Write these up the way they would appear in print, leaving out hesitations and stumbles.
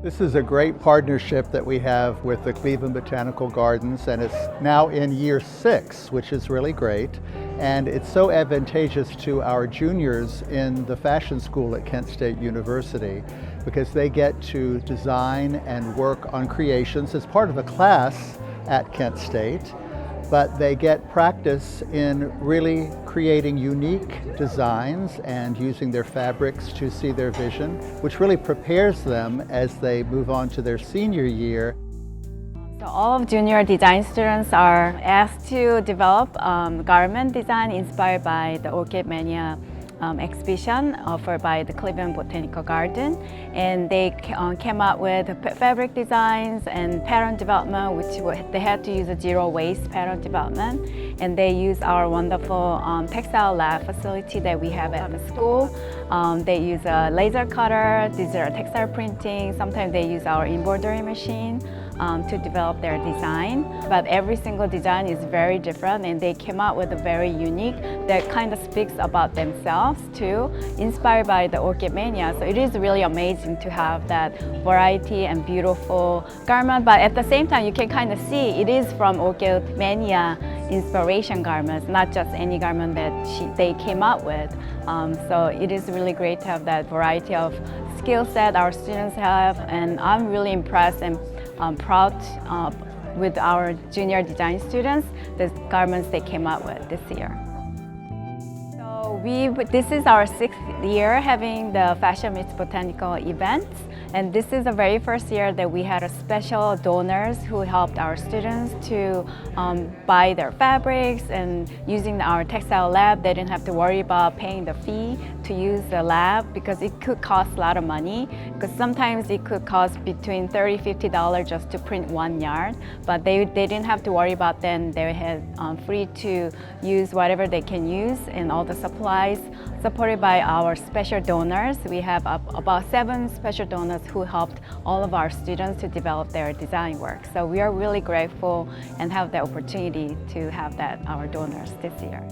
This is a great partnership that we have with the Cleveland Botanical Gardens, and it's now in year 6, which is really great. And it's so advantageous to our juniors in the fashion school at Kent State University because they get to design and work on creations as part of a class at Kent State, but they get practice in really creating unique designs and using their fabrics to see their vision, which really prepares them as they move on to their senior year. So all of junior design students are asked to develop garment design inspired by the Orchid Mania exhibition offered by the Cleveland Botanical Garden, and they came up with fabric designs and pattern development, which they had to use a zero waste pattern development, and they use our wonderful textile lab facility that we have at the school. They use a laser cutter, these are textile printing, sometimes they use our embroidery machine to develop their design. But every single design is very different, and they came out with a very unique that kind of speaks about themselves too, inspired by the Orchid Mania. So it is really amazing to have that variety and beautiful garment, but at the same time you can kind of see it is from Orchid Mania inspiration garments, not just any garment that they came up with. So it is really great to have that variety of skill set our students have, and I'm really impressed and proud with our junior design students, the garments they came up with this year. So this is our 6th year having the Fashion Meets Botanical events, and this is the very first year that we had a special donors who helped our students to buy their fabrics, and using our textile lab they didn't have to worry about paying the fee to use the lab because it could cost a lot of money, because sometimes it could cost between $30–50 just to print 1 yard, but they didn't have to worry about that. They had free to use whatever they can use and all the supplies supported by our special donors. We have about 7 special donors who helped all of our students to develop their design work. So we are really grateful and have the opportunity to have our donors this year.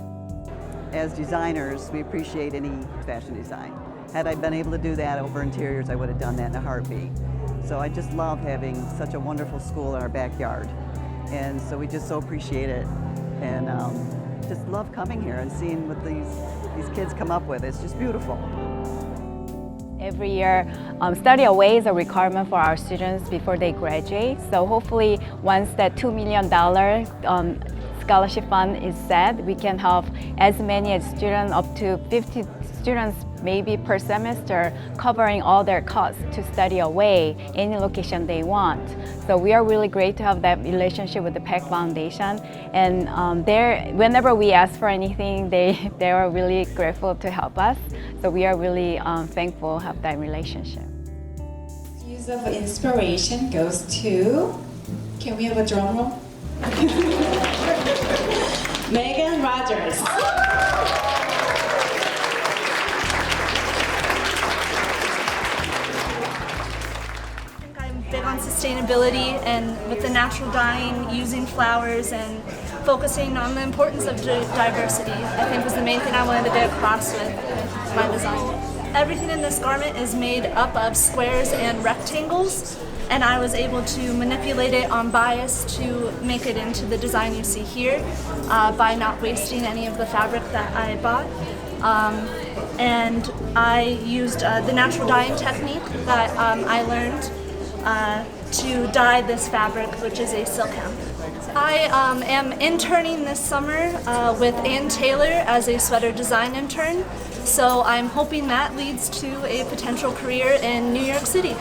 As designers, we appreciate any fashion design. Had I been able to do that over interiors, I would have done that in a heartbeat. So I just love having such a wonderful school in our backyard. And so we just so appreciate it, and just love coming here and seeing what these kids come up with. It's just beautiful. Every year, study away is a requirement for our students before they graduate. So hopefully, once that $2 million scholarship fund is set, we can help as many as students, up to 50 students maybe per semester, covering all their costs to study away any location they want. So we are really great to have that relationship with the PEC Foundation, and whenever we ask for anything, they are really grateful to help us. So we are really thankful to have that relationship. Use of inspiration goes to, can we have a drum roll? Megan Rogers. Big on sustainability, and with the natural dyeing, using flowers and focusing on the importance of diversity, I think was the main thing I wanted to get across with my design. Everything in this garment is made up of squares and rectangles, and I was able to manipulate it on bias to make it into the design you see here by not wasting any of the fabric that I bought. And I used the natural dyeing technique that I learned to dye this fabric, which is a silk hemp. I am interning this summer with Ann Taylor as a sweater design intern, so I'm hoping that leads to a potential career in New York City.